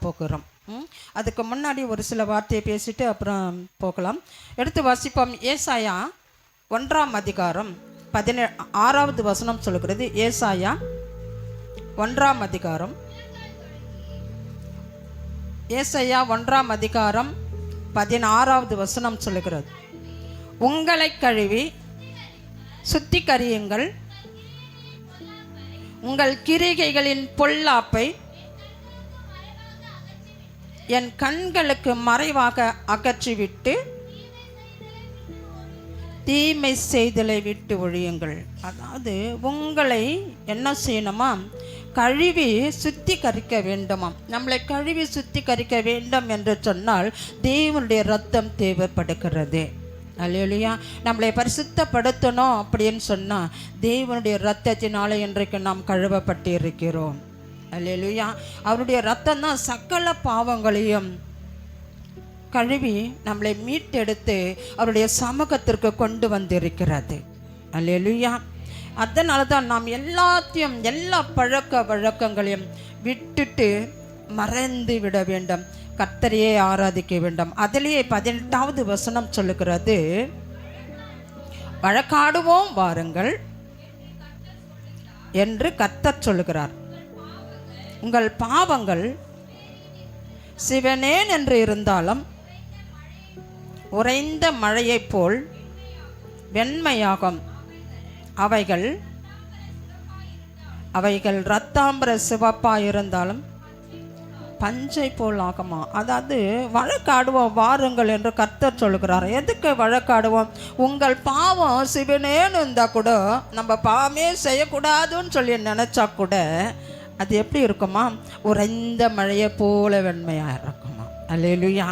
போகிறோம். அதுக்கு முன்னாடி ஒரு சில வார்த்தையை பேசிட்டு அப்புறம் போகலாம். எடுத்து வாசிப்போம். ஏசாயா 1ஆம் அதிகாரம் 6வது வசனம் சொல்லுகிறது. ஏசாயா 1ஆம் அதிகாரம், ஏசாயா 1ஆம் அதிகாரம் 16வது வசனம் சொல்லுகிறது. உங்களை கழுவி சுத்திகரியுங்கள், உங்கள் கிரிகைகளின் பொல்லாப்பை என் கண்களுக்கு மறைவாக அகற்றிவிட்டு தீமை செய்தலை விட்டு ஒழியுங்கள். அதாவது உங்களை என்ன செய்யணுமா, கழுவி சுத்திகரிக்க வேண்டுமாம். நம்மளை கழுவி சுத்திகரிக்க வேண்டும் என்று சொன்னால் தேவனுடைய இரத்தம் தேவைப்படுகிறது. அல்லேலூயா. நம்மளை பரிசுத்தப்படுத்தணும் அப்படின்னு சொன்னால் தேவனுடைய இரத்தத்தினால இன்றைக்கு நாம் கழுவப்பட்டு இருக்கிறோம். அல்லேலூயா. அவருடைய இரத்தம் தான் சகல பாவங்களையும் கழுவி நம்மளை மீட்டெடுத்து அவருடைய சமூகத்திற்கு கொண்டு வந்திருக்கிறது. அல்லேலூயா. அதனால தான் நாம் எல்லாத்தையும், எல்லா பழக்க வழக்கங்களையும் விட்டுட்டு மறந்து விட வேண்டும், கர்த்தரையே ஆராதிக்க வேண்டும். அதிலேயே 18வது வசனம் சொல்லுகிறது, வழக்காடுவோம் வாருங்கள் என்று கர்த்தர் சொல்லுகிறார். உங்கள் பாவங்கள் சிவனேன் என்று இருந்தாலும் உறைந்த மழையைப் போல் வெண்மையாகும். அவைகள் இரத்தாம்பர சிவப்பாக இருந்தாலும் பஞ்சை போல் ஆகுமா. அதாவது வழக்காடுவோம் வாருங்கள் என்று கர்த்தர் சொல்லுகிறார். எதுக்கு வழக்காடுவோம்? உங்கள் பாவம் சிவனேன்னு இருந்தால் கூட, நம்ம பாவமே செய்யக்கூடாதுன்னு சொல்லி நினச்சா கூட அது எப்படி இருக்குமா, உறைந்த மழையை போல வெண்மையாக இருக்குமா. அல்லேலூயா.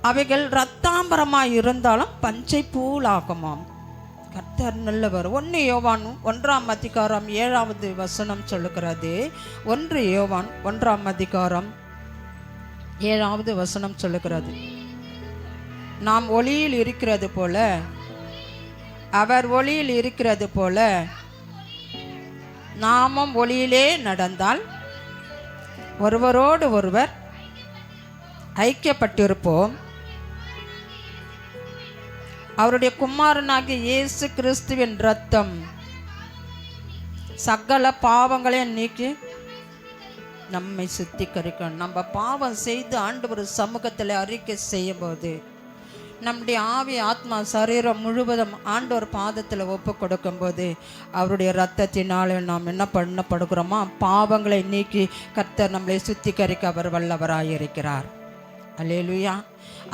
அவைகள் இரத்தாம்பரமாக இருந்தாலும் பஞ்சை போல் ஆகுமாம். கர்த்தர் நல்லவர். 1 யோவான் 1ஆம் அதிகாரம் 7வது வசனம் சொல்லுகிறது. 1 யோவான் 1ஆம் அதிகாரம் 7வது வசனம் சொல்லுகிறது, நாம் ஒளியில் இருக்கிறது போல அவர் ஒளியில் இருக்கிறது போல நாமும் ஒளியிலே நடந்தால் ஒருவரோடு ஒருவர் ஐக்கியப்பட்டிருப்போம். அவருடைய குமாரனாகிய இயேசு கிறிஸ்துவின் இரத்தம் சகல பாவங்களையும் நீக்கி நம்மை சுத்திகரிக்கும். நம்ம பாவம் செய்து ஆண்டவர் சமூகத்தில் அறிக்கை செய்யும் போது நம்முடைய ஆவி, ஆத்மா, சரீரம் முழுவதும் ஆண்டவர் பாதத்தில் ஒப்பு கொடுக்கும்போது அவருடைய இரத்தத்தினால நாம் என்ன பண்ணப்படுகிறோமா, பாவங்களை நீக்கி கர்த்தர் நம்மளை சுத்திகரிக்க அவர் வல்லவராயிருக்கிறார். அல்லேலூயா.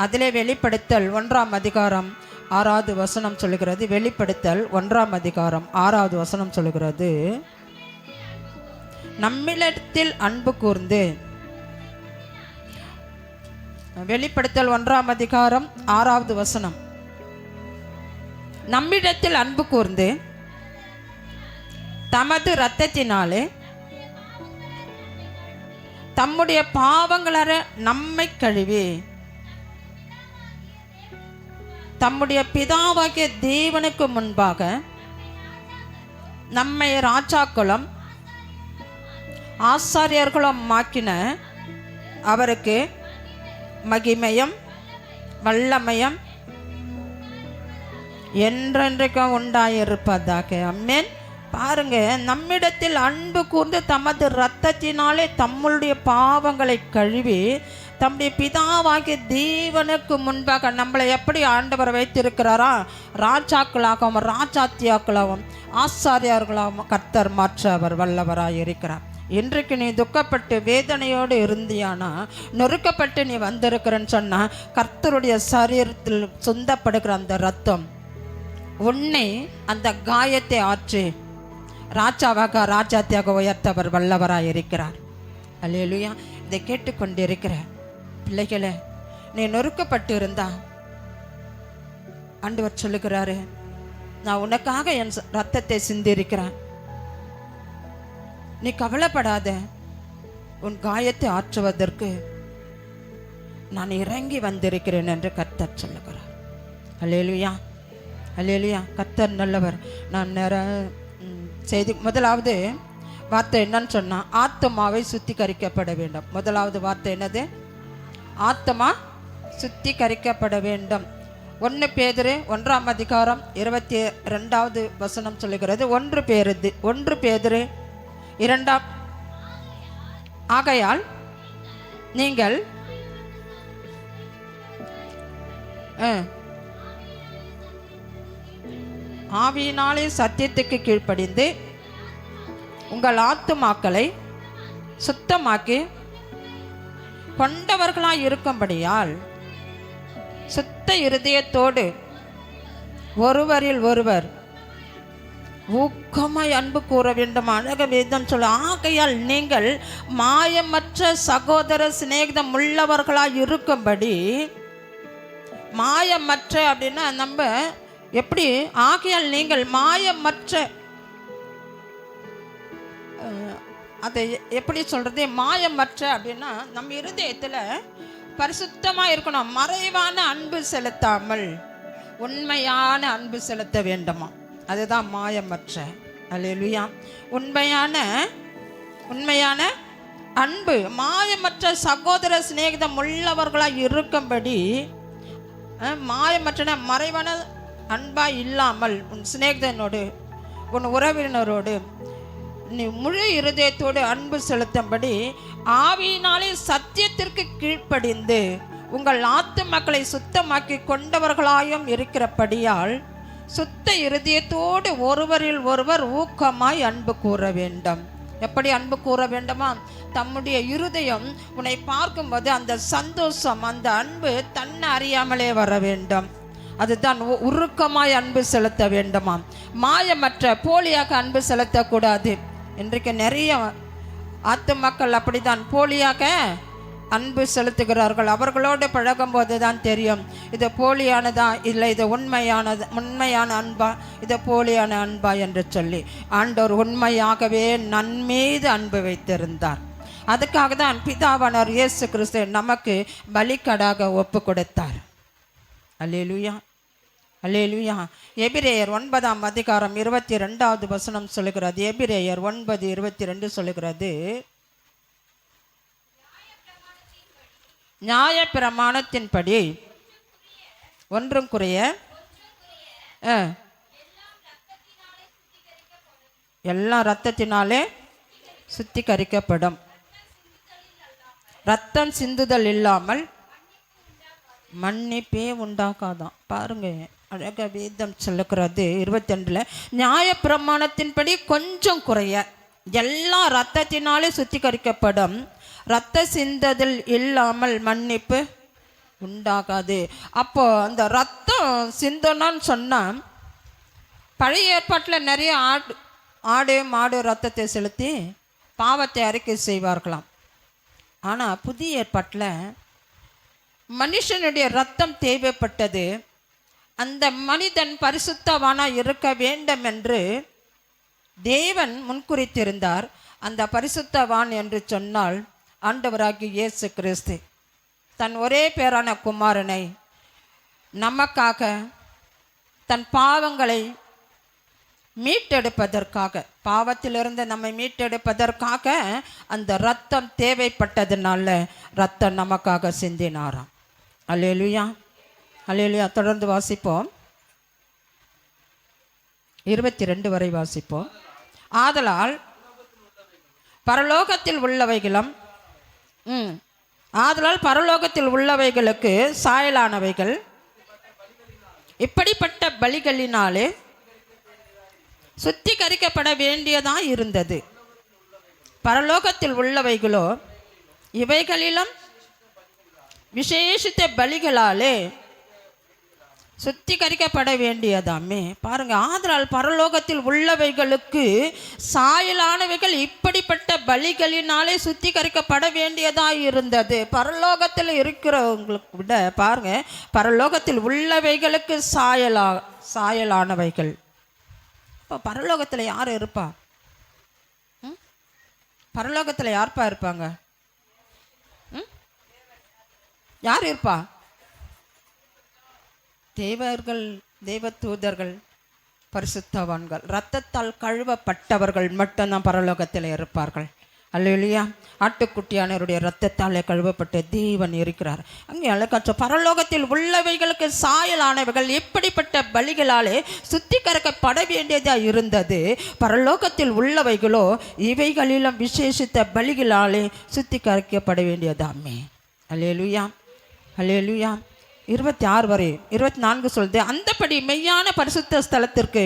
அதிலே வெளிப்படுத்தல் 1ஆம் அதிகாரம் 6வது வசனம் சொல்லுகிறது. வெளிப்படுத்தல் 1ஆம் அதிகாரம் 6வது வசனம் சொல்லுகிறது, நம்மிடத்தில் அன்பு கூர்ந்து. வெளிப்படுத்தல் 1ஆம் அதிகாரம் 6வது வசனம், நம்மிடத்தில் அன்பு கூர்ந்து தமது இரத்தத்தினாலே தம்முடைய பாவங்களற நம்மை கழுவி தம்முடைய பிதாவாகிய தேவனுக்கு முன்பாக நம்மை ராஜாக்களும் ஆசாரியர்களும் ஆக்கின அவருக்கு மகிமையும் வல்லமையும் என்றென்றைக்கும் உண்டாயிருப்பதாக. அம்மேன். பாருங்க, நம்மிடத்தில் அன்பு கூர்ந்து தமது இரத்தத்தினாலே தம்முடைய பாவங்களை கழுவி தம்முடைய பிதாவாகிய தேவனுக்கு முன்பாக நம்மளை எப்படி ஆண்டவர் வைத்திருக்கிறாரா, ராஜாக்களாகவும் ராஜாத்தியாக்களாகவும் ஆசாரியார்களாகவும் கர்த்தர் மாற்ற அவர் வல்லவராக இருக்கிறார். இன்றைக்கு நீ துக்கப்பட்டு வேதனையோடு இருந்தியானா, நொறுக்கப்பட்டு நீ வந்திருக்கிறன்னு சொன்னால் கர்த்தருடைய சரீரத்தில் சொந்தப்படுகிற அந்த இரத்தம் உன்னை அந்த காயத்தை ஆற்றி ராஜாவாக ராஜாத்தியாக உயர்த்தவர் வல்லவராக இருக்கிறார். அல்லேலூயா. இதை கேட்டுக்கொண்டிருக்கிற பிள்ளைகளை, நீ நொறுக்கப்பட்டு இருந்தா ஆண்டவர் சொல்லுகிறாரு, நான் உனக்காக என் ரத்தத்தை சிந்திருக்கிறேன், நீ கவலைப்படாத, உன் காயத்தை ஆற்றுவதற்கு நான் இறங்கி வந்திருக்கிறேன் என்று கர்த்தர் சொல்லுகிறார். அல்லேலூயா. அல்லேலூயா. கர்த்தர் நல்லவர். நான் செய்தி முதலாவது வார்த்தை என்னன்னு சொன்னா ஆத்மாவை சுத்திகரிக்கப்பட வேண்டும். முதலாவது வார்த்தை என்னது? ஆத்மா சுத்திகரிக்கப்பட வேண்டும். 1 பேதுரு 1ஆம் அதிகாரம் 22வது வசனம் சொல்லுகிறது. 1 பேதுரு 2 ஆகையால் நீங்கள் ஆவியினாலே சத்தியத்துக்கு கீழ்ப்படிந்து உங்கள் ஆத்துமாக்களை சுத்தமாக்கி கொண்டவர்களாய் இருக்கும்படியால் சுத்த இருதயத்தோடு ஒருவரில் ஒருவர் ஊக்கமாய் அன்பு கூற வேண்டும். அழக வேதம் சொல்ல, ஆகையால் நீங்கள் மாயமற்ற சகோதர சிநேகிதம் உள்ளவர்களாய் இருக்கும்படி. மாயமற்ற அப்படின்னா நம்ம எப்படி? ஆகையால் நீங்கள் மாயமற்ற, அதை எப்படி சொல்றது? மாயமற்ற அப்படின்னா நம்ம இருதயத்தில் பரிசுத்தமாக இருக்கணும். மறைவான அன்பு செலுத்தாமல் உண்மையான அன்பு செலுத்த வேண்டுமா, அதுதான் மாயமற்ற. அல்லேலூயா. உண்மையான அன்பு, மாயமற்ற சகோதர சிநேகிதம் உள்ளவர்களாக இருக்கும்படி. மாயமற்ற மறைவான அன்பாய் இல்லாமல் உன் சிநேகிதனோடு உன் உறவினரோடு நீ முழு இருதயத்தோடு அன்பு செலுத்தும்படி ஆவியினாலே சத்தியத்திற்கு கீழ்ப்படிந்து உங்கள் ஆத்துமக்களை சுத்தமாக்கி கொண்டவர்களாயும் இருக்கிறபடியால் சுத்த இருதயத்தோடு ஒருவரில் ஒருவர் ஊக்கமாய் அன்பு கூற வேண்டும். எப்படி அன்பு கூற வேண்டுமா? தம்முடைய இருதயம் உன்னை பார்க்கும்போது அந்த சந்தோஷம், அந்த அன்பு தன்னை அறியாமலே வர வேண்டும். அதுதான் உருக்கமாய் அன்பு செலுத்த வேண்டுமாம். மாயமற்ற போலியாக அன்பு செலுத்தக்கூடாது. இன்றைக்கு நிறைய மக்கள் அப்படித்தான் போலியாக அன்பு செலுத்துகிறார்கள். அவர்களோடு பழகும் போது தான் தெரியும் இது போலியானதா இல்லை இது உண்மையான அன்பா, இது போலியான அன்பா என்று சொல்லி. ஆண்டவர் உண்மையாகவே நன்மீது அன்பு வைத்திருந்தார். அதுக்காக தான் பிதாவானவர் இயேசு கிறிஸ்து நமக்கு பலிக்கடாக ஒப்பு கொடுத்தார். அல்லேலூயா, அல்லேலூயா. எபிரேயர் 9ஆம் அதிகாரம் 22வது வசனம் சொல்லுகிறது. எபிரேயர் 9:22 சொல்லுகிறது, நியாய பிரமாணத்தின்படி ஒன்றும் குறைய எல்லாம் இரத்தத்தினாலே சுத்திகரிக்கப்படும். இரத்தம் சிந்துதல் இல்லாமல் மன்னிப்பே உண்டாக்காதான். பாருங்க, அழக வேதம் சொல்லுகிறது 22ல், நியாய பிரமாணத்தின்படி கொஞ்சம் குறைய எல்லாம் இரத்தத்தினாலே சுத்திகரிக்கப்படும், இரத்த சிந்ததில் இல்லாமல் மன்னிப்பு உண்டாகாது. அப்போ அந்த ரத்தம் சிந்தனான்னு சொன்னால் பழைய ஏற்பாட்டில் நிறைய ஆடு மாடு ரத்தத்தை செலுத்தி பாவத்தை அறிக்கை செய்வார்களாம். ஆனால் புதிய ஏற்பாட்டில் மனுஷனுடைய ரத்தம் தேவைப்பட்டது. அந்த மனிதன் பரிசுத்தவானாக இருக்க வேண்டும் என்று தேவன் முன்குறித்திருந்தார். அந்த பரிசுத்தவான் என்று சொன்னால் ஆண்டவராகிய இயேசு கிறிஸ்து தன் ஒரே பேரான குமாரனை நமக்காக தன் பாவங்களை மீட்டெடுப்பதற்காக, பாவத்திலிருந்து நம்மை மீட்டெடுப்பதற்காக அந்த இரத்தம் தேவைப்பட்டதுனால இரத்தம் நமக்காக சிந்தினாராம். அல்லேலூயா, அல்லேலூயா. தொடர்ந்து வாசிப்போம், 22 வரை வாசிப்போம். ஆதலால் பரலோகத்தில் உள்ளவைகளுக்கு சாயலானவைகள் இப்படிப்பட்ட பலிகளினாலே சுத்திகரிக்கப்பட வேண்டியதாக இருந்தது. பரலோகத்தில் உள்ளவைகளோ இவைகளிலும் விசேஷித்த பலிகளாலே சுத்திகரிக்கப்பட வேண்டியதாமே. பாருங்க, ஆதலால் பரலோகத்தில் உள்ளவைகளுக்கு சாயலானவைகள் இப்படிப்பட்ட பலிகளினாலே சுத்திகரிக்கப்பட வேண்டியதாக இருந்தது. பரலோகத்தில் இருக்கிறவங்களுக்கு விட பாருங்க, பரலோகத்தில் உள்ளவைகளுக்கு சாயலானவைகள். இப்போ பரலோகத்தில் யார் இருப்பா? பரலோகத்தில் யார்ப்பா இருப்பாங்க? யார் இருப்பா? தேவர்கள், தேவ தூதர்கள், பரிசுத்தவான்கள், இரத்தத்தால் கழுவப்பட்டவர்கள் மட்டும்தான் பரலோகத்தில் இருப்பார்கள். அல்லேலூயா. ஆட்டுக்குட்டியானவருடைய இரத்தத்தாலே கழுவப்பட்ட தேவன் இருக்கிறார். அங்கே அழகாச்ச பரலோகத்தில் உள்ளவைகளுக்கு சாயலானவைகள் எப்படிப்பட்ட பலிகளாலே சுத்திகரிக்கப்பட வேண்டியதாக இருந்தது. பரலோகத்தில் உள்ளவைகளோ இவைகளிலும் விசேஷித்த பலிகளாலே சுத்திகரிக்கப்பட வேண்டியதாமே. அல்லேலூயா, அல்லேலூயா. 26 வரை 24 சொல்லுது, அந்தபடி மெய்யான பரிசுத்த ஸ்தலத்திற்கு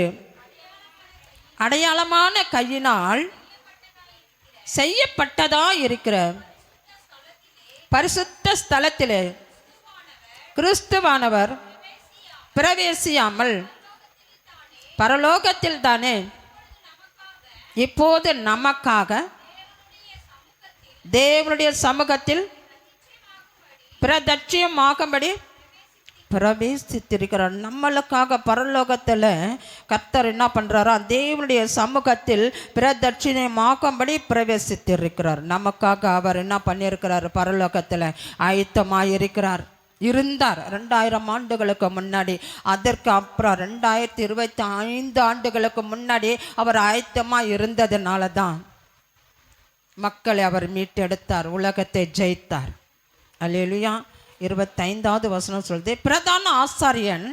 அடையாளமான கையினால் செய்யப்பட்டதா இருக்கிற பரிசுத்த ஸ்தலத்திலே கிறிஸ்துவானவர் பிரவேசியாமல் பரலோகத்தில் தானே இப்போது நமக்காக தேவனுடைய சமூகத்தில் பிரதட்சியமாகும்படி பிரவேசித்திருக்கிறார். நம்மளுக்காக பரலோகத்தில் கர்த்தர் என்ன பண்ணுறாரோ தேவனுடைய சமூகத்தில் பிரதட்சிணமாகும்படி பிரவேசித்திருக்கிறார். நமக்காக அவர் என்ன பண்ணியிருக்கிறார்? பரலோகத்தில் ஆயத்தமாயிருக்கிறார். இருந்தார் 2000 ஆண்டுகளுக்கு முன்னாடி. அதற்கு அப்புறம் 2025 ஆண்டுகளுக்கு முன்னாடி அவர் ஆயத்தமாக இருந்ததுனால தான் மக்களை அவர் மீட்டெடுத்தார், உலகத்தை ஜெயித்தார். அல்லேலூயா. 25வது வசனம் சொல்லுது, பிரதான ஆசாரியன்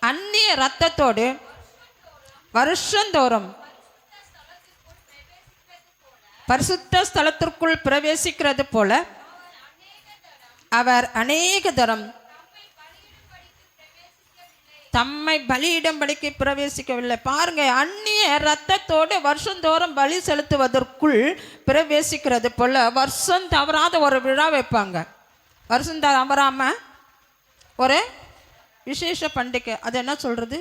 அந்நிய இரத்தத்தோடு வருஷந்தோறும் பரிசுத்த ஸ்தலத்திற்குள் பிரவேசிக்கிறது போல அவர் அநேக தரம் தம்மை பலியிடும்படிக்கு பிரவேசிக்கவில்லை. பாருங்க, அந்நிய இரத்தத்தோடு வருஷந்தோறும் பலி செலுத்துவதற்குள் பிரவேசிக்கிறது போல வருஷம் தவறாத ஒரு விழா வைப்பாங்க. வருஷம் தவறாம ஒரு விசேஷ பண்டிகை. அது என்ன சொல்றது?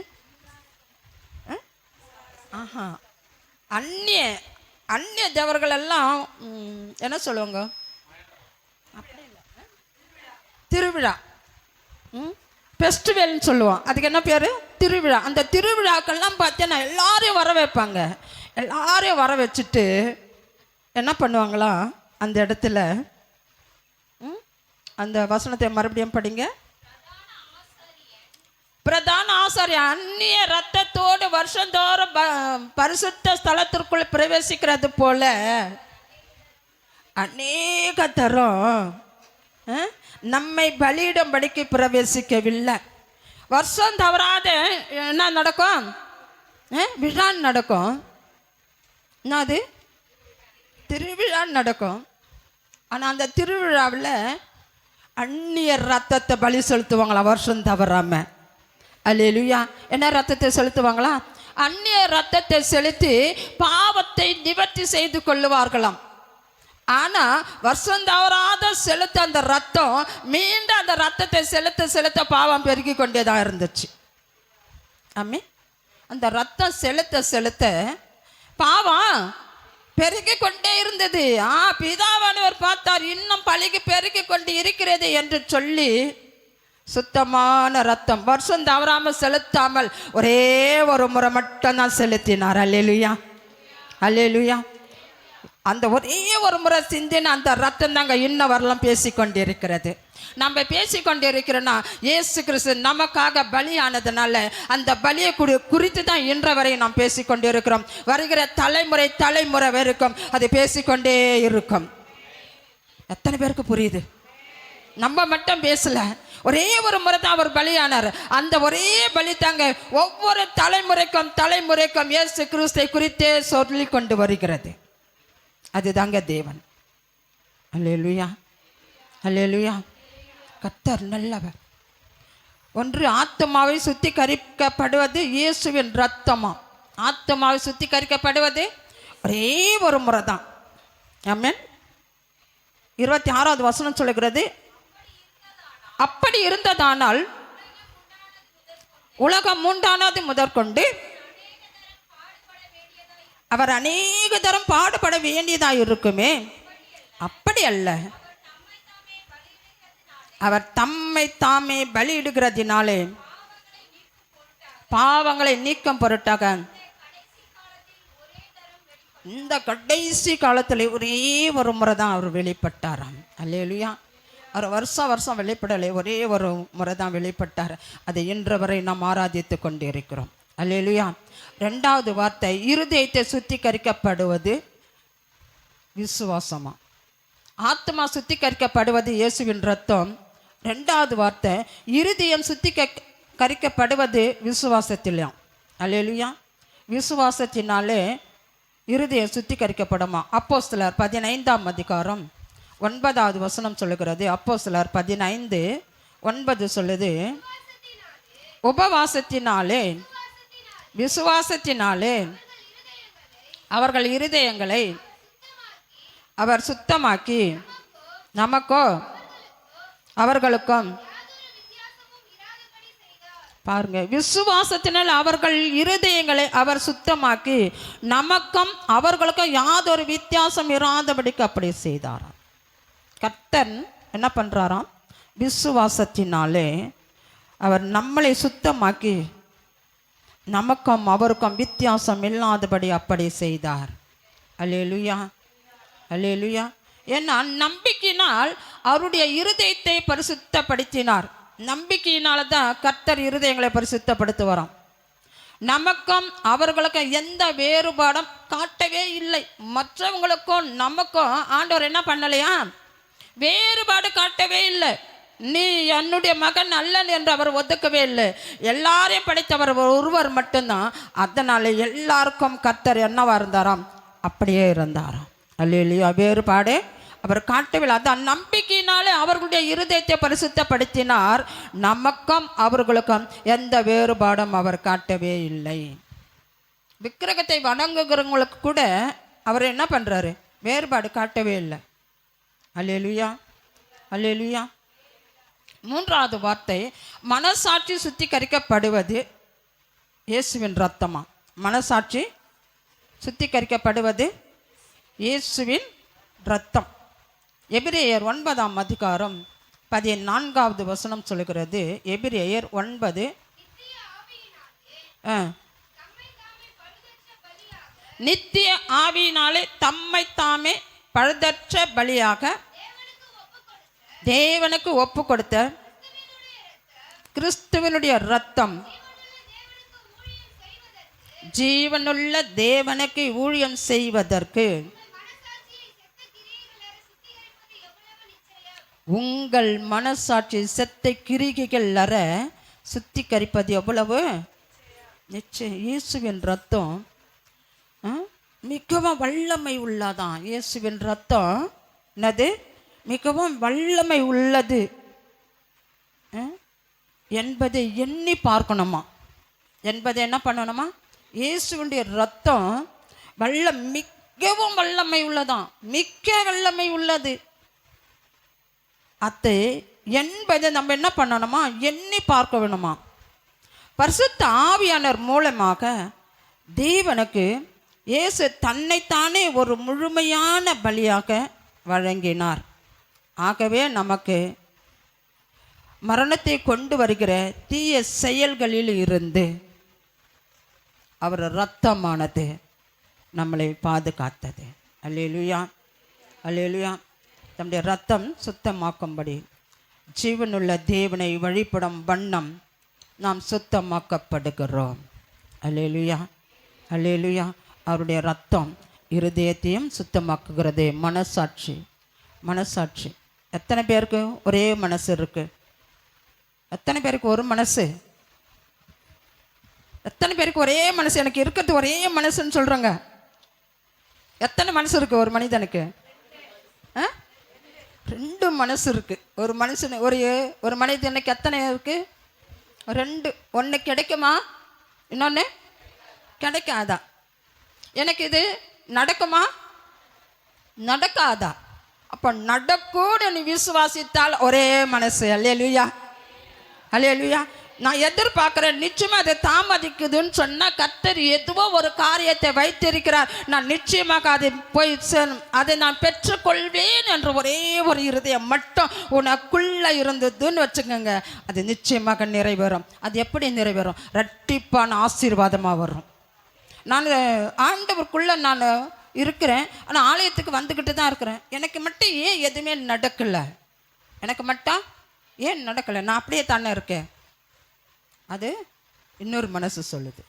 அந்நிய அந்நிய தேவர்கள் எல்லாம் என்ன சொல்லுவாங்க? அப்படி இல்லை, திருவிழா, ஃபெஸ்டிவல்னு சொல்லுவோம். அதுக்கு என்ன பேர்? திருவிழா. அந்த திருவிழாக்கள்லாம் பார்த்தீங்கன்னா எல்லாரையும் வர வைப்பாங்க. எல்லாரையும் வர வச்சுட்டு என்ன பண்ணுவாங்களா, அந்த இடத்துல அந்த வசனத்தை மறுபடியும் படிங்க. பிரதான ஆசாரியன் அந்நிய இரத்தத்தோடு வருஷந்தோறும் பரிசுத்த ஸ்தலத்திற்குள் பிரவேசிக்கிறது போல அநேக தரம் நம்மை பலியிடும்படிக்கு பிரவேசிக்கவில்லை. வருஷம் தவறாத என்ன நடக்கும்? விழா நடக்கும். என்னது? திருவிழா நடக்கும். ஆனால் அந்த திருவிழாவில் அந்நிய ரத்தத்தை பலி செலுத்துவாங்களா வருஷம் தவறாம. அல்லேலூயா. என்ன ரத்தத்தை செலுத்துவாங்களா? அந்நிய ரத்தத்தை செலுத்தி பாவத்தை நிவர்த்தி செய்து கொள்ளுவார்களாம். ஆனால் வருஷம் தவறாத செலுத்த அந்த ரத்தம் மீண்டும் அந்த ரத்தத்தை செலுத்த செலுத்த பாவம் பெருகி கொண்டே தான் இருந்துச்சு. ஆமே. அந்த ரத்தம் செலுத்த செலுத்த பாவம் பெருகி கொண்டே இருந்தது. பிதாவானவர் பார்த்தார், இன்னும் பலிக்கு பெருகி கொண்டு இருக்கிறது என்று சொல்லி சுத்தமான ரத்தம் வருஷம் தவறாமல் செலுத்தாமல் ஒரே ஒரு முறை மட்டும் தான் செலுத்தினார். அல்லேலூயா, அல்லேலூயா. அந்த ஒரே ஒரு முறை சிந்தின அந்த ரத்தம் தாங்க இன்னும் வரலாம் பேசிக்கொண்டிருக்கிறது. நம்ம பேசிக்கொண்டிருக்கிறோன்னா இயேசு கிறிஸ்து நமக்காக பலியானதுனால அந்த பலியை குறித்து தான் இன்ற வரை நாம் பேசிக்கொண்டிருக்கிறோம். வருகிற தலைமுறை தலைமுறை வரைக்கும் அது பேசிக்கொண்டே இருக்கும். எத்தனை பேருக்கு புரியுது? நம்ம மட்டும் பேசல, ஒரே ஒரு முறை தான் அவர் பலியானார். அந்த ஒரே பலி தாங்க ஒவ்வொரு தலைமுறைக்கும் தலைமுறைக்கும் இயேசு கிறிஸ்தை குறித்தே சொல்லி கொண்டு வருகிறது. அதுதாங்க தேவன். அல்லேலூயா, அல்லேலூயா. கர்த்தர் நல்லவர். ஒன்று ஆத்மாவை சுத்திகரிக்கப்படுவது இயேசுவின் ரத்தமா. ஆத்மாவை சுத்திகரிக்கப்படுவது ஒரே ஒரு முறை தான். ஆமென். 26வது வசனம் சொல்லுகிறது, அப்படி இருந்ததானால் உலகம் உண்டானது முதற்கொண்டு அவர் அநேக தரம் பாடுபட வேண்டியதாக இருக்குமே. அப்படி அல்ல, அவர் தம்மை தாமே பலியிடுகிறதினாலே பாவங்களை நீக்கம் பொருட்டாக இந்த கடைசி காலத்தில் ஒரே ஒரு முறை தான் அவர் வெளிப்பட்டாராம். அல்லேலூயா. அவர் வருஷம் வருஷம் வெளிப்படலை, ஒரே ஒரு முறை தான் வெளிப்பட்டார். அதை இன்று வரை நாம் ஆராதித்து கொண்டிருக்கிறோம். அல்லேலூயா. ரெண்டாவது வார்த்தை, இருதயத்தை சுத்திகரிக்கப்படுவது விசுவாசமா. ஆத்மா சுத்திகரிக்கப்படுவது இயேசுவின் ரத்தம். ரெண்டாவது வார்த்தை, இருதயம் சுத்திகரிக்கப்படுவது விசுவாசத்திலும். அல்லேலூயா. விசுவாசத்தினாலே இருதயம் சுத்திகரிக்கப்படுமா. அப்போஸ்தலர் 15ஆம் அதிகாரம் 9வது வசனம் சொல்லுகிறது. அப்போஸ்தலர் 15:9 சொல்லுது, உபவாசத்தினாலே விசுவாசத்தினாலே அவர்கள் இருதயங்களை அவர் சுத்தமாக்கி நமக்கோ அவர்களுக்கும், பாருங்க, விசுவாசத்தினால் அவர்கள் இருதயங்களை அவர் சுத்தமாக்கி நமக்கும் அவர்களுக்கும் யாதொரு வித்தியாசம் இராதபடிக்கு அப்படி செய்தாராம். கர்த்தர் என்ன பண்ணுறாராம்? விசுவாசத்தினாலே அவர் நம்மளை சுத்தமாக்கி நமக்கும் அவருக்கும் வித்தியாசம் இல்லாதபடி அப்படி செய்தார். அல்லேலூயா, அல்லேலூயா. ஏன்னா நம்பிக்கையினால் அவருடைய இருதயத்தை பரிசுத்தப்படுத்தினார். நம்பிக்கையினால தான் கர்த்தர் இருதயங்களை பரிசுத்தப்படுத்துவாராம். நமக்கும் அவர்களுக்கும் எந்த வேறுபாடும் காட்டவே இல்லை. மற்றவங்களுக்கும் நமக்கும் ஆண்டவர் என்ன பண்ணலையா? வேறுபாடு காட்டவே இல்லை. நீ என்னுடைய மகன் அல்லன் என்று அவர் ஒதுக்கவே இல்லை. எல்லாரையும் படைத்தவர் ஒருவர் மட்டும்தான். அதனால எல்லாருக்கும் கர்த்தர் என்னவா இருந்தாராம்? அப்படியே இருந்தாராம். அல்லேலூயா. வேறுபாடு அவர் காட்டவில்லை. அதான் நம்பிக்கையினாலே அவர்களுடைய இருதயத்தை பரிசுத்தப்படுத்தினார். நமக்கும் அவர்களுக்கும் எந்த வேறுபாடும் அவர் காட்டவே இல்லை. விக்கிரகத்தை வணங்குகிறவங்களுக்கு கூட அவர் என்ன பண்ணுறாரு? வேறுபாடு காட்டவே இல்லை. அல்லேலூயா, அல்லேலூயா. மூன்றாவது வார்த்தை, மனசாட்சி சுத்திகரிக்கப்படுவது இயேசுவின் ரத்தமா. மனசாட்சி சுத்திகரிக்கப்படுவது இயேசுவின் ரத்தம். எபிரேயர் 9ஆம் அதிகாரம் 14வது வசனம் சொல்லுகிறது. எபிரேயர் 9, நித்திய ஆவியினாலே தம்மை தாமே பழுதற்ற பலியாக தேவனுக்கு ஒப்பு கொடுத்த கிறிஸ்துவனுடைய ரத்தம் ஜீவனுள்ள தேவனுக்கு ஊழியம் செய்வதற்கு உங்கள் மனசாட்சி செத்த கிரிகைகள் அற சுத்திகரிப்பது எவ்வளவு நிச்சயம். இயேசுவின் ரத்தம் மிகவும் வல்லமை உள்ளதான். இயேசுவின் ரத்தம் என்னது? மிகவும் வல்லமை உள்ளது என்பதை எண்ணி பார்க்கணுமா. என்பதை என்ன பண்ணணுமா? இயேசுவினுடைய ரத்தம் மிகவும் வல்லமை உள்ளதான். மிக்க வல்லமை உள்ளது. அது என்பதை நம்ம என்ன பண்ணணுமா? எண்ணி பார்க்க வேணுமா. பரிசுத்த ஆவியானவர் மூலமாக தேவனுக்கு இயேசு தன்னைத்தானே ஒரு முழுமையான பலியாக வழங்கினார். ஆகவே நமக்கு மரணத்தை கொண்டு வருகிற தீய செயல்களில் இருந்து அவர் இரத்தமானது நம்மளை பாதுகாத்தது. அல்லேலூயா, அல்லேலூயா. நம்முடைய ரத்தம் சுத்தமாக்கும்படி ஜீவனுள்ள தேவனை வழிபடும் வண்ணம் நாம் சுத்தமாக்கப்படுகிறோம். அல்லேலூயா, அல்லேலூயா. அவருடைய ரத்தம் இருதயத்தையும் சுத்தமாக்குகிறது. மனசாட்சி, மனசாட்சி. எத்தனை பேருக்கு ஒரே மனசு இருக்கு? எத்தனை பேருக்கு ஒரு மனசு? எத்தனை பேருக்கு ஒரே மனசு? எனக்கு இருக்கிறது ஒரே மனசுன்னு சொல்றாங்க. எத்தனை மனசு இருக்கு ஒரு மனிதனுக்கு? 2 மனசு இருக்கு. ஒரு மனுஷன் ஒரு மனிதனுக்கு எத்தனை இருக்கு? 2. ஒன்று கிடைக்குமா? இன்னொன்று கிடைக்காதா? எனக்கு இது நடக்குமா? நடக்காதா? அப்போ நடக்கூட நீ விசுவாசித்தால் ஒரே மனசு. அல்லேலூயா, அல்லேலூயா. நான் எதிர்பார்க்குறேன், நிச்சயமாக அதை தாமதிக்குதுன்னு சொன்னால் கர்த்தர் எதுவோ ஒரு காரியத்தை வைத்திருக்கிறார். நான் நிச்சயமாக அதை போய் அதை நான் பெற்றுக்கொள்வேன் என்ற ஒரே ஒரு இருதயம் மட்டும் உனக்குள்ளே இருந்ததுன்னு வச்சுக்கோங்க, அது நிச்சயமாக நிறைவேறும். அது எப்படி நிறைவேறும்? இரட்டிப்பான ஆசீர்வாதமாக வரும். நான் ஆண்டவருக்குள்ளே நான் இருக்கிறேன், ஆனால் ஆலயத்துக்கு வந்துக்கிட்டு தான் இருக்கிறேன். எனக்கு மட்டும் ஏன் எதுவுமே நடக்கலை? எனக்கு மட்டும் ஏன் நடக்கலை? நான் அப்படியே தானே இருக்கேன். அது இன்னொரு மனசு சொல்லுது.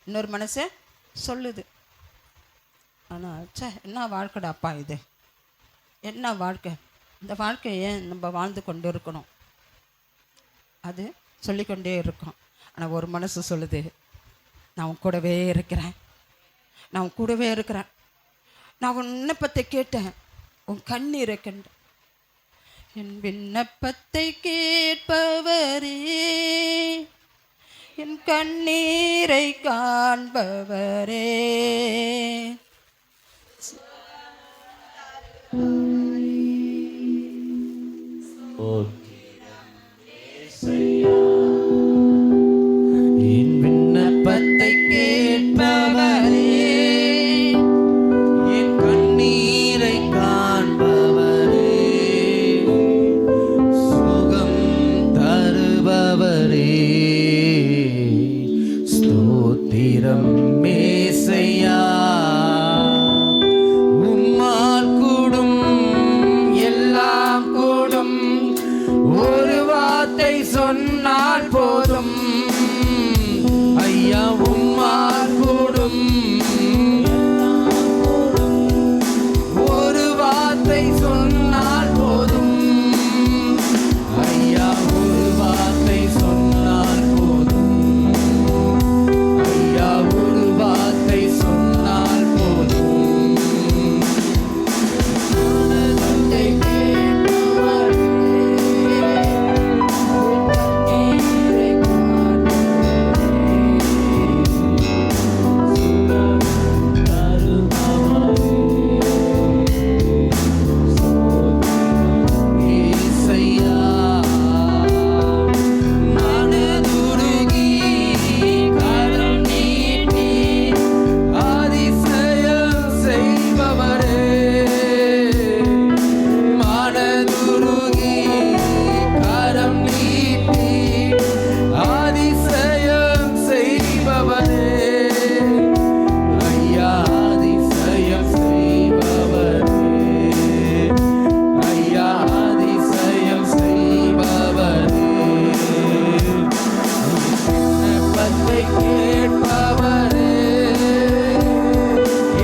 இன்னொரு மனசு சொல்லுது. ஆனால் என்ன வாழ்க்கைடாப்பா இது, என்ன வாழ்க்கை, இந்த வாழ்க்கையை ஏன் நம்ம வாழ்ந்து கொண்டு இருக்கணும், அது சொல்லிக்கொண்டே இருக்கும். ஆனால் ஒரு மனசு சொல்லுது, நான் உன் கூடவே இருக்கிறேன், நான் உன் கூடவே இருக்கிறேன், நான் உன் விண்ணப்பத்தை கேட்டேன், உன் கண்ணீரை கண்டேன். என் விண்ணப்பத்தை கேட்பவரே, என் கண்ணீரை காண்பவரே, என் விண்ணப்பத்தை கேட்பவரே, என் கண்ணீரை காண்பவரே, சுகம் தருபவரே, ஸ்தோத்திரம் மேசையா. உம்மால் கூடும் எல்லாம் கூடும், ஒரு வார்த்தை சொன்னால் போதும் ஐயா. உம்மால் கூடும், ஒரு வார்த்தை சொன்னால் போதும் ஐயா, ஒரு வார்த்தை சொன்னால் போதும் ஐயா, ஒரு வார்த்தை சொன்னால் போதும். மனதை கேட்பவரே, கண்ணீரை ஏசையா, மனதுருகி கரம் நீட்டி அதிசயம் செய்பவரே, மனதுருகி கரம் நீட்டி அதிசயம் செய்பவரே ஐயா, அதிசயம் செய்பவரே ஐயா, அதிசயம் செய்பவரே, விண்ணப்பத்தை கேட்பவரே,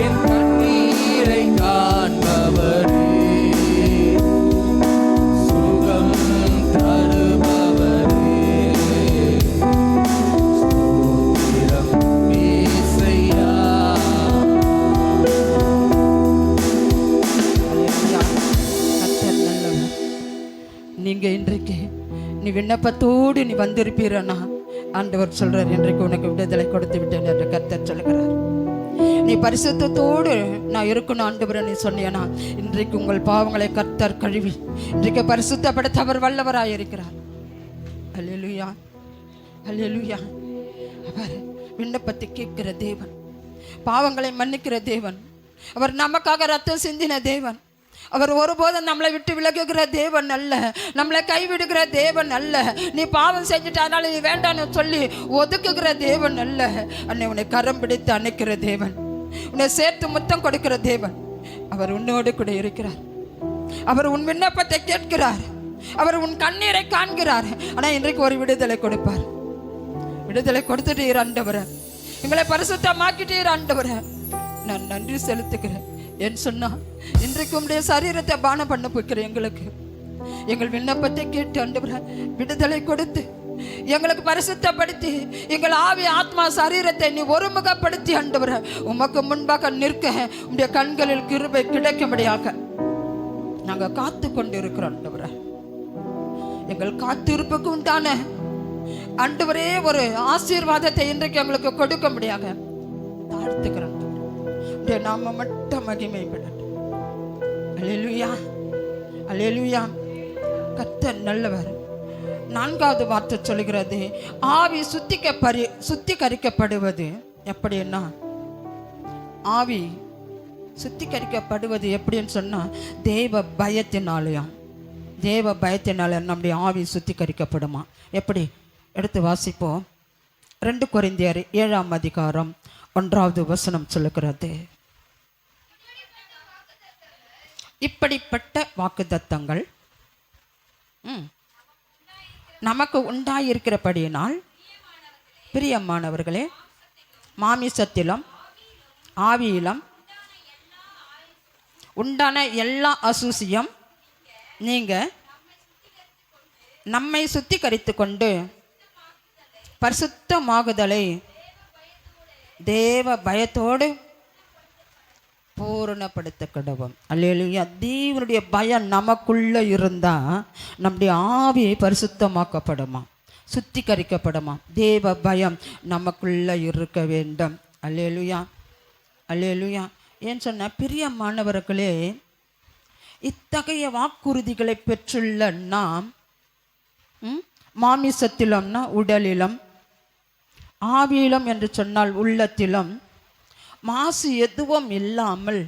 என் கண்ணீரை காண்பவரே, சுகம் தருபவரே, ஸ்தோத்திரம் மேசையா. கர்த்தர் நல்லவர். நீங்க இன்றைக்கு நீ விண்ணப்பத்தோடு நீ வந்திருப்பீரனா, ஆண்டவர் சொல்றார், இன்றைக்கு உனக்கு விடுதலை கொடுத்து விட்டேன் என்று கர்த்தர் சொல்கிறார். நீ பரிசுத்தத்தோடு நான் இருக்கணும் ஆண்டவரே நீ சொன்னியனா, இன்றைக்கு உங்கள் பாவங்களை கர்த்தர் கழுவி இன்றைக்கு பரிசுத்தப்படுத்த அவர் வல்லவராய் இருக்கிறார். அல்லேலூயா, அல்லேலூயா. அவர் விண்ணப்பத்தை கேட்கிற தேவன், பாவங்களை மன்னிக்கிற தேவன், அவர் நமக்காக ரத்தம் சிந்தின தேவன். அவர் ஒருபோதும் நம்மளை விட்டு விலகுகிற தேவன் அல்ல, நம்மளை கைவிடுகிற தேவன் அல்ல. நீ பாவம் செஞ்சுட்டானாலும் நீ வேண்டான்னு சொல்லி ஒதுக்குகிற தேவன் அல்ல. அன்னை உன்னை கரம் பிடித்து அணைக்கிற தேவன், உன்னை சேர்த்து முத்தம் கொடுக்கிற தேவன். அவர் உன்னோடு கூட இருக்கிறார். அவர் உன் விண்ணப்பத்தை கேட்கிறார். அவர் உன் கண்ணீரை காண்கிறார். ஆனால் இன்றைக்கு ஒரு விடுதலை கொடுப்பார். விடுதலை கொடுத்துட்டீர் ஆண்டவரே, எங்களை பரிசுத்தமாக்கிட்டீர் ஆண்டவரே, நான் நன்றி செலுத்துகிறேன். ஏன்னு சொன்னா இன்றைக்கு உங்களுடைய சரீரத்தை பானம் பண்ண போய்க்கிறேன். எங்களுக்கு எங்கள் விண்ணப்பத்தை கேட்டு ஆண்டவரே விடுதலை கொடுத்து எங்களுக்கு பரிசுத்தப்படுத்தி எங்கள் ஆவி ஆத்மா சரீரத்தை நீ ஒருமுகப்படுத்தி ஆண்டவரே உமக்கு முன்பாக நிற்க உங்களுடைய கண்களில் கிருபை கிடைக்கும்படியாக நாங்கள் காத்து கொண்டு இருக்கிறோம் ஆண்டவரே. எங்கள் காத்திருப்புக்கு உண்டான ஆண்டவரே ஒரு ஆசீர்வாதத்தை இன்றைக்கு எங்களுக்கு கொடுக்கும்படியாக தாழ்த்துக்கிறோம். நாம மட்டும் மகிமைப்படட்டும். அல்லேலூயா, அல்லேலூயா. கர்த்தர் நல்லவர். நான்காவது வார்த்தை சொல்கிறது, ஆவி சுத்திகரிக்கப்படுவது எப்படின்னா, ஆவி சுத்திகரிக்கப்படுவது எப்படின்னு சொன்னா தேவ பயத்தினாலயம். தேவ பயத்தினால நம்முடைய ஆவி சுத்திகரிக்கப்படுமா? எப்படி? எடுத்து வாசிப்போம். 2 கொரிந்தியர் 7ஆம் அதிகாரம் 1வது வசனம் சொல்லுகிறது, இப்படிப்பட்ட வாக்குத்தத்தங்கள் நமக்கு உண்டாயிருக்கிறபடியினால் பிரியமானவர்களே மாமிசத்திலும் ஆவியிலும் உண்டான எல்லா அசூசியம் நீங்க நம்மை சுத்திகரித்து கொண்டு பரிசுத்தமாகுதலை தேவ பயத்தோடு பூரணப்படுத்த கடவும். அல்லேலூயா. தேவனுடைய பயம் நமக்குள்ள இருந்தா நம்முடைய ஆவி பரிசுத்தமாக்கப்படுமா, சுத்திகரிக்கப்படுமா. தேவ பயம் நமக்குள்ள இருக்க வேண்டும். அல்லேலூயா, அல்லேலூயா. ஏன்னு சொன்ன பிரியமானவர்களே, இத்தகைய வாக்குறுதிகளை பெற்றுள்ள நாம் மாமிசத்திலும்னா உடலிலும், ஆவியிலும் என்று சொன்னால் உள்ளத்திலும் மாசு எதுவும் இல்லாமல்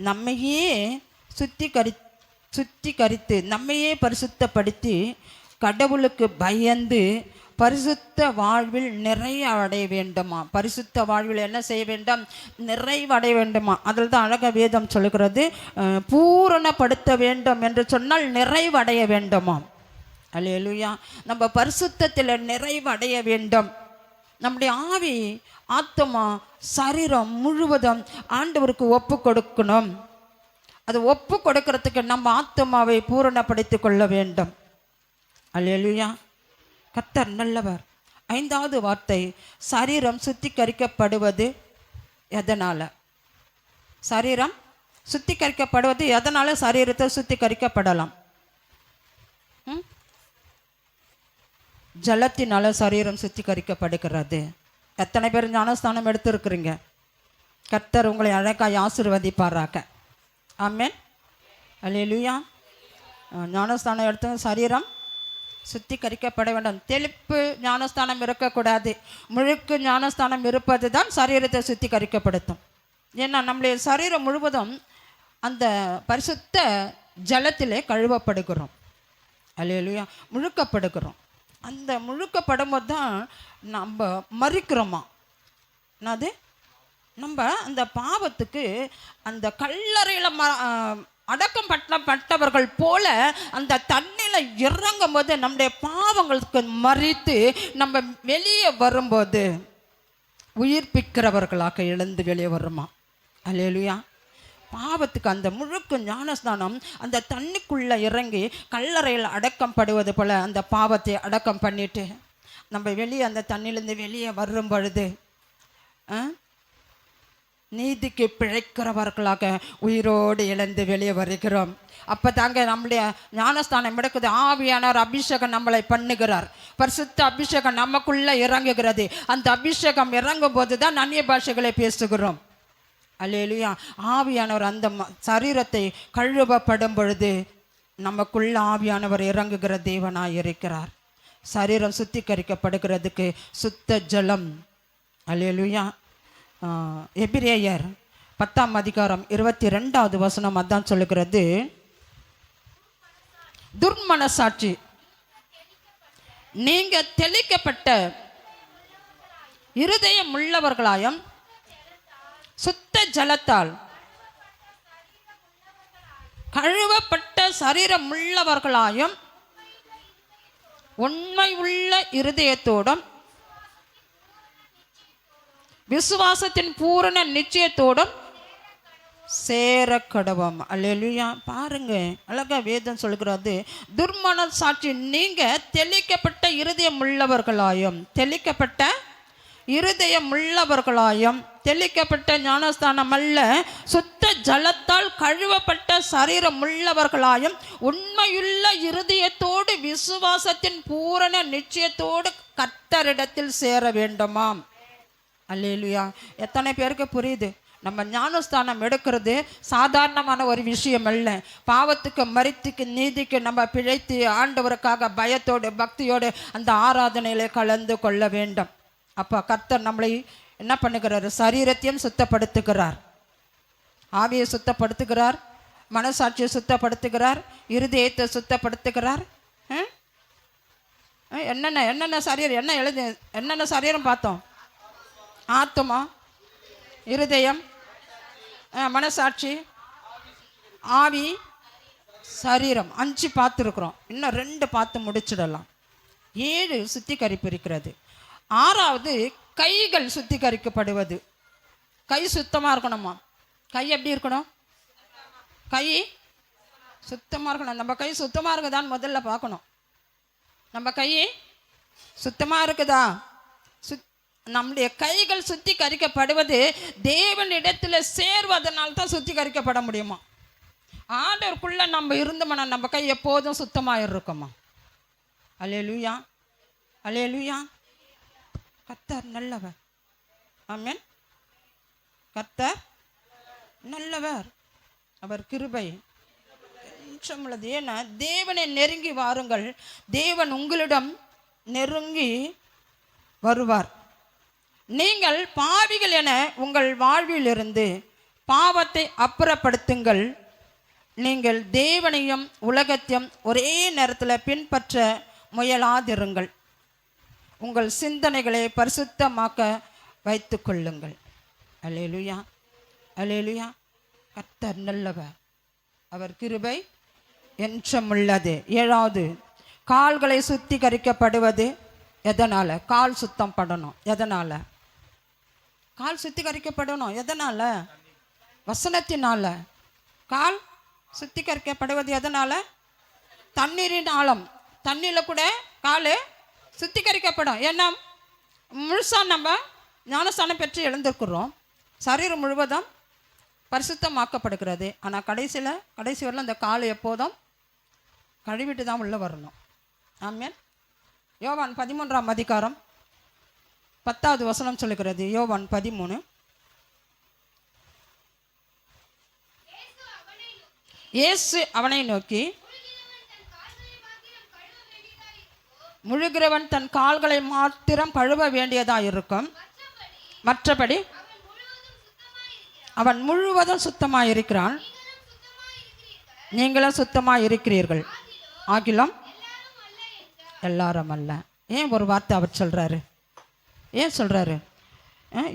நம்மையே சுத்திகரித்து நம்மையே பரிசுத்தப்படுத்தி கடவுளுக்கு பயந்து பரிசுத்த வாழ்வில் நிறைவடைய வேண்டுமா. பரிசுத்த வாழ்வில் என்ன செய்ய வேண்டும்? நிறைவடைய வேண்டுமா. அதில் தான் அழக வேதம் சொல்கிறது, பூரணப்படுத்த வேண்டும் என்று சொன்னால் நிறைவடைய வேண்டுமா. அல்லேலூயா. நம்ம பரிசுத்தத்தில் நிறைவடைய வேண்டும். நம்முடைய ஆவி, ஆத்மா, சரீரம் முழுவதும் ஆண்டவருக்கு ஒப்பு கொடுக்கணும். அது ஒப்பு கொடுக்கறதுக்கு நம்ம ஆத்மாவை பூரணப்படுத்தி கொள்ள வேண்டும். அல்லேலூயா. கர்த்தர் நல்லவர். 5வது வார்த்தை, சரீரம் சுத்திகரிக்கப்படுவது எதனால? சரீரம் சுத்திகரிக்கப்படுவது எதனால? சரீரத்தை சுத்திகரிக்கப்படலாம். ஜலத்தினால சரீரம் சுத்திகரிக்கப்படுகிறது. எத்தனை பேர் ஞானஸ்தானம் எடுத்துருக்குறீங்க? கர்த்தர் உங்களை அழகாய் ஆசீர்வதிப்பாராக. ஆமென். அல்லேலூயா. ஞானஸ்தானம் எடுத்து சரீரம் சுத்திகரிக்கப்பட வேண்டும். தெளிப்பு ஞானஸ்தானம் இருக்கக்கூடாது. முழுக்கு ஞானஸ்தானம் இருப்பது தான் சரீரத்தை சுத்திகரிக்கப்படுத்தும். ஏன்னா நம்முடைய சரீரம் முழுவதும் அந்த பரிசுத்த ஜலத்திலே கழுவப்படுகிறோம். அல்லேலூயா. முழுக்கப்படுகிறோம். அந்த முழுக்கப்படும்போது தான் நம்ம மறிக்கிறோமா. என்னது? நம்ம அந்த பாவத்துக்கு அந்த கல்லறையில் அடக்கம் பட்டவர்கள் போல அந்த தண்ணியில் இறங்கும் போது நம்முடைய பாவங்களுக்கு மறித்து நம்ம வெளியே வரும்போது உயிர்ப்பிக்கிறவர்களாக எழுந்து வெளியே வருமா. அல்லேலூயா. பாவத்துக்கு அந்த முழுக்க ஞானஸ்தானம் அந்த தண்ணிக்குள்ளே இறங்கி கல்லறையில் அடக்கம் படுவது போல் அந்த பாவத்தை அடக்கம் பண்ணிட்டு நம்ம வெளியே அந்த தண்ணியிலேருந்து வெளியே வரும் பொழுது நீதிக்கு பிழைக்கிறவர்களாக உயிரோடு எழுந்து வெளியே வருகிறோம். அப்போ தாங்க நம்முடைய ஞானஸ்தானம் எடுக்குது. ஆவியானவர் அபிஷேகம் நம்மளை பண்ணுகிறார். பரிசுத்த அபிஷேகம் நமக்குள்ளே இறங்குகிறது. அந்த அபிஷேகம் இறங்கும் போது தான் அந்நிய பாஷைகளை பேசுகிறோம். அல்லேலூயா. ஆவியானவர் அந்த சரீரத்தை கழுவப்படும் பொழுது நமக்குள்ள ஆவியானவர் இறங்குகிற தேவனாய் இருக்கிறார். சரீரம் சுத்திகரிக்கப்படுகிறதுக்கு சுத்த ஜலம். அல்லேலூயா. எபிரேயர் 10ஆம் அதிகாரம் 22வது வசனம் அதான் சொல்லுகிறது, துர்மனசாட்சி நீங்க தெளிக்கப்பட்ட இருதயம் உள்ளவர்களாயும் சுத்த ஜலத்தால் கழுவப்பட்ட சரீரம் உள்ளவர்களாயும் உண்மை உள்ள இருதயத்தோடும் விசுவாசத்தின் பூரண நிச்சயத்தோடும் சேர கடவும். அல்லேலூயா. பாருங்க, அழகா வேதம் சொல்கிறது, துர்மனசாட்சி நீங்க தெளிக்கப்பட்ட இருதயம் உள்ளவர்களாயும், தெளிக்கப்பட்ட இருதயம் உள்ளவர்களாயும், தெளிக்கப்பட்ட ஞானஸ்தானம் அல்ல, சுத்த ஜலத்தால் கழுவப்பட்ட சரீரம் உள்ளவர்களாயும் உண்மையுள்ள இருதயத்தோடு விசுவாசத்தின் பூரண நிச்சயத்தோடு கர்த்தரிடத்தில் சேர வேண்டுமாம். அல்லேலூயா. எத்தனை பேருக்கு புரியுது? நம்ம ஞானஸ்தானம் எடுக்கிறது சாதாரணமான ஒரு விஷயம் அல்ல. பாவத்துக்கு மரித்துக்கு நீதிக்கு நம்ம பிழைத்து ஆண்டவருக்காக பயத்தோடு பக்தியோடு அந்த ஆராதனையில கலந்து கொள்ள வேண்டும். அப்போ கர்த்தர் நம்மளை என்ன பண்ணுகிறார்? சரீரத்தையும் சுத்தப்படுத்துகிறார், ஆவியை சுத்தப்படுத்துகிறார், மனசாட்சியை சுத்தப்படுத்துகிறார், இருதயத்தை சுத்தப்படுத்துகிறார். என்னென்ன சரீரம் என்னென்ன சரீரம் பார்த்தோம்? ஆத்மா, இருதயம், மனசாட்சி, ஆவி, சரீரம். 5 பார்த்துருக்குறோம். இன்னும் 2 பார்த்து முடிச்சிடலாம். 7 சுத்திகரிப்பு இருக்கிறது. 6வது கைகள் சுத்திகரிக்கப்படுவது. கை சுத்தமாக இருக்கணுமா? கை எப்படி இருக்கணும்? கை சுத்தமாக இருக்கணும். நம்ம கை சுத்தமாக இருக்குதான்னு முதல்ல பார்க்கணும். நம்ம கை சுத்தமாக இருக்குதா? நம்முடைய கைகள் சுத்திகரிக்கப்படுவது தேவனிடத்தில் சேர்வதனால் தான் சுத்திகரிக்கப்பட முடியுமா? ஆண்டவருக்குள்ளே நம்ம இருந்தோம்னா நம்ம கை எப்போதும் சுத்தமாக இருக்குமா? அல்லேலூயா, அல்லேலூயா. கர்த்தர் நல்லவர். ஆமென். கர்த்தர் நல்லவர், அவர் கிருபை உள்ளது. ஏன்னா தேவனை நெருங்கி வாருங்கள், தேவன் உங்களிடம் நெருங்கி வருவார். நீங்கள் பாவிகள் என உங்கள் வாழ்விலிருந்து பாவத்தை அப்புறப்படுத்துங்கள். நீங்கள் தேவனையும் உலகத்தையும் ஒரே நேரத்தில் பின்பற்ற முயலாதிருங்கள். உங்கள் சிந்தனைகளை பரிசுத்தமாக்க வைத்து கொள்ளுங்கள். அல்லேலூயா, அல்லேலூயா. கர்த்தர் நல்லவர், அவர் கிருபை என்றுமுள்ளது. 7வது, கால்களை சுத்திகரிக்கப்படுவது எதனால்? கால் சுத்தம் படணும். எதனால் கால் சுத்திகரிக்கப்படணும்? எதனால்? வசனத்தினால. கால் சுத்திகரிக்கப்படுவது எதனால்? தண்ணீரின் ஆழம். தண்ணியில் கூட கால் சுத்திகரிக்கப்படும். ஏன்னா முழுசாக நம்ம ஞானஸ்தானம் பெற்று எழுந்திருக்கிறோம். சரீரம் முழுவதும் பரிசுத்தமாக்கப்படுகிறது. ஆனால் கடைசி வரல அந்த காலை எப்போதும் கழுவிட்டு தான் உள்ளே வரணும். ஆமென். யோவான் 13ஆம் அதிகாரம் 10வது வசனம் சொல்லுகிறது. யோவான் 13. இயேசு அவனை நோக்கி, முழுகிறவன் தன் கால்களை மாத்திரம் கழுவ வேண்டியதாயிருக்கும், மற்றபடி அவன் முழுவதும் சுத்தமாக இருக்கிறான். நீங்களும் சுத்தமாக இருக்கிறீர்கள், ஆகிலும் எல்லாரும் அல்ல. ஏன் ஒரு வார்த்தை அவர் சொல்கிறாரு? ஏன் சொல்கிறாரு?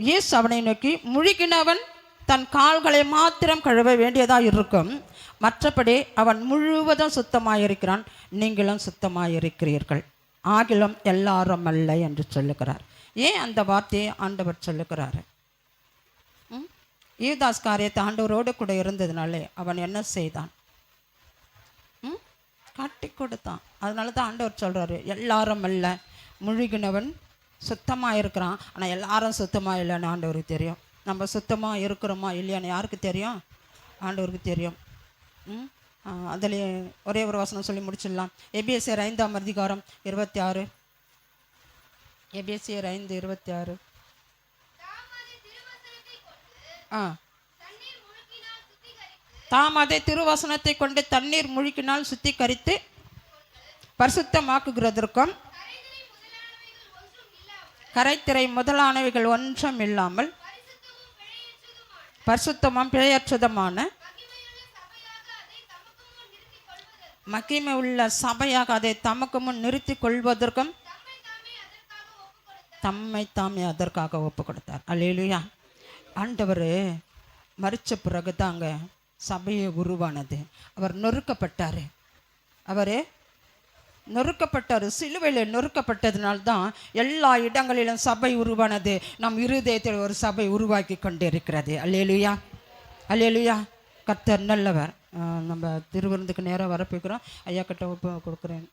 இயேசு அவனை நோக்கி, முழுகினவன் தன் கால்களை மாத்திரம் கழுவ வேண்டியதாக இருக்கும், மற்றபடி அவன் முழுவதும் சுத்தமாக இருக்கிறான். நீங்களும் சுத்தமாக இருக்கிறீர்கள், ஆகிலும் எல்லாரும் அல்ல என்று சொல்லுகிறார். ஏன் அந்த வார்த்தையை ஆண்டவர் சொல்லுகிறாரு? யூதாஸ் காரியத்தை ஆண்டவரோடு கூட இருந்ததுனாலே அவன் என்ன செய்தான்? காட்டி கொடுத்தான். அதனால தான் ஆண்டவர் சொல்கிறாரு, எல்லாரும் அல்ல, முழுகினவன் சுத்தமாக இருக்கிறான், ஆனால் எல்லாரும் சுத்தமாக இல்லைன்னு ஆண்டவருக்கு தெரியும். நம்ம சுத்தமாக இருக்கிறோமா இல்லையான்னு யாருக்கு தெரியும்? ஆண்டவருக்கு தெரியும். அதில் ஒரே ஒரு வசனம் சொல்லி முடிச்சிடலாம். எபேசியர் 5ஆம் அதிகாரம் 26. எபேசியர் 5:26. தாம் அதை திருவசனத்தை கொண்டு தண்ணீர் முழுக்கினால் சுத்திகரித்து பரிசுத்தமாக்குகிறதற்கும் கரைத்திரை முதலானவைகள் ஒன்றும் இல்லாமல் பரிசுத்தமும் பிழையற்றதுமான மகிமை உள்ள சபையாக அதை தமக்கு முன் நிறுத்தி கொள்வதற்கும் தம்மை தாமே அதற்காக ஒப்பு கொடுத்தார். அல்லேலூயா. ஆண்டவர் மரித்த பிறகு தாங்க சபையை உருவானது. அவர் நொறுக்கப்பட்டார். சிலுவையில் நொறுக்கப்பட்டதுனால்தான் எல்லா இடங்களிலும் சபை உருவானது. நம் இருதயத்தில் ஒரு சபை உருவாக்கி கொண்டிருக்கிறது. அல்லேலூயா, அல்லேலூயா. கர்த்தர் நல்லவர். நம்ம திருவிருந்துக்கு நேராக வரப்போகிறோம். ஐயா கிட்ட ஒப்பு கொடுக்குறேன்.